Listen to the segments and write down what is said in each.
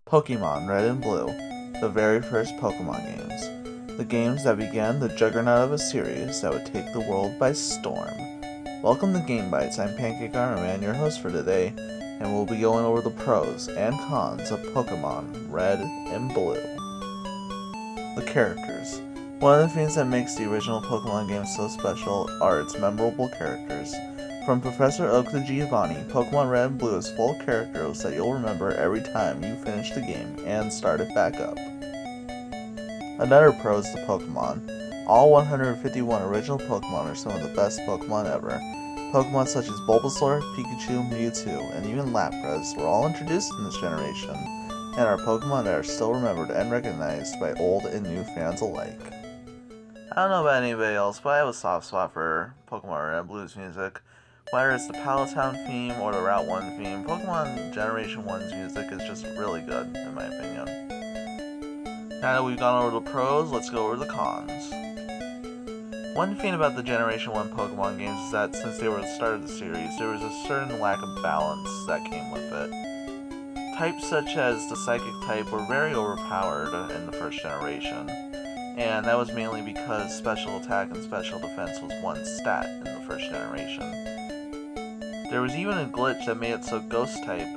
Pokémon Red and Blue, the very first Pokémon games. The games that began the juggernaut of a series that would take the world by storm. Welcome to Game Bytes. I'm G.A.M.E, your host for today, and we'll be going over the pros and cons of Pokémon Red and Blue. The characters. One of the things that makes the original Pokémon games so special are its memorable characters. From Professor Oak to Giovanni, Pokémon Red and Blue is full of characters that you'll remember every time you finish the game and start it back up. Another pro is the Pokémon. All 151 original Pokémon are some of the best Pokémon ever. Pokémon such as Bulbasaur, Pikachu, Mewtwo, and even Lapras were all introduced in this generation, and are Pokémon that are still remembered and recognized by old and new fans alike. I don't know about anybody else, but I have a soft spot for Pokémon Red and Blue's music. Whether it's the Palatown theme or the Route 1 theme, Pokémon Generation 1's music is just really good, in my opinion. Now that we've gone over the pros, let's go over the cons. One thing about the Generation 1 Pokemon games is that since they were the start of the series, there was a certain lack of balance that came with it. Types such as the Psychic type were very overpowered in the first generation, and that was mainly because Special Attack and Special Defense was one stat in the first generation. There was even a glitch that made it so Ghost type,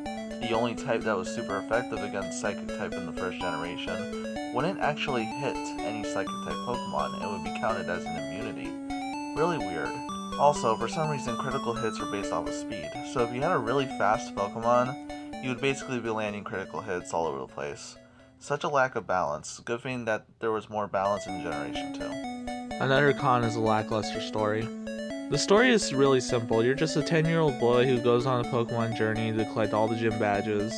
the only type that was super effective against Psychic type in the first generation, wouldn't actually hit any Psychic type Pokemon and would be counted as an immunity. Really weird. Also, for some reason critical hits were based off of speed, so if you had a really fast Pokemon, you would basically be landing critical hits all over the place. Such a lack of balance. Good thing that there was more balance in Generation 2. Another con is a lackluster story. The story is really simple. You're just a 10-year-old boy who goes on a Pokemon journey to collect all the gym badges,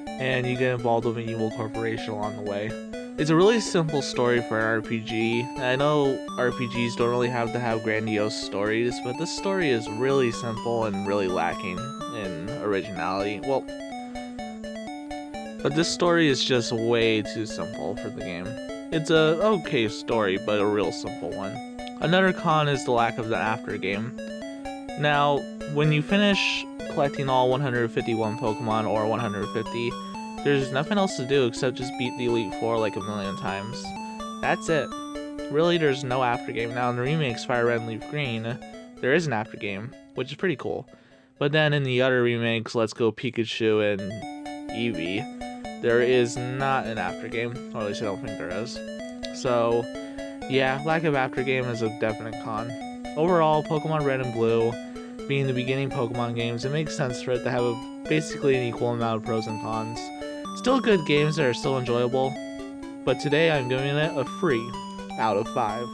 and you get involved with an evil corporation along the way. It's a really simple story for an RPG. I know RPGs don't really have to have grandiose stories, but this story is really simple and really lacking in originality. But this story is just way too simple for the game. It's a okay story, but a real simple one. Another con is the lack of the after game. Now, when you finish collecting all 151 Pokemon, or 150, there's nothing else to do except just beat the Elite Four like a million times. That's it. Really, there's no after game. Now, in the remakes Fire Red and Leaf Green, there is an after game, which is pretty cool. But then in the other remakes, Let's Go Pikachu and Eevee, there is not an after game, or at least I don't think there is. So, yeah, lack of after game is a definite con. Overall, Pokemon Red and Blue being the beginning Pokemon games, it makes sense for it to have basically an equal amount of pros and cons. Still good games that are still enjoyable, but today I'm giving it a 3 out of 5.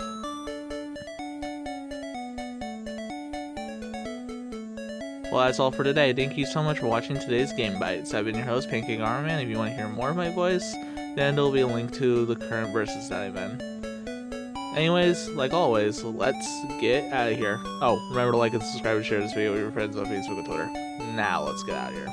Well, that's all for today. Thank you so much for watching today's Game Bytes. I've been your host, Pancake Armor. If you want to hear more of my voice, then there'll be a link to the current versus that I'm in. Anyways, like always, let's get out of here. Oh, remember to like and subscribe and share this video with your friends on Facebook and Twitter. Now let's get out of here.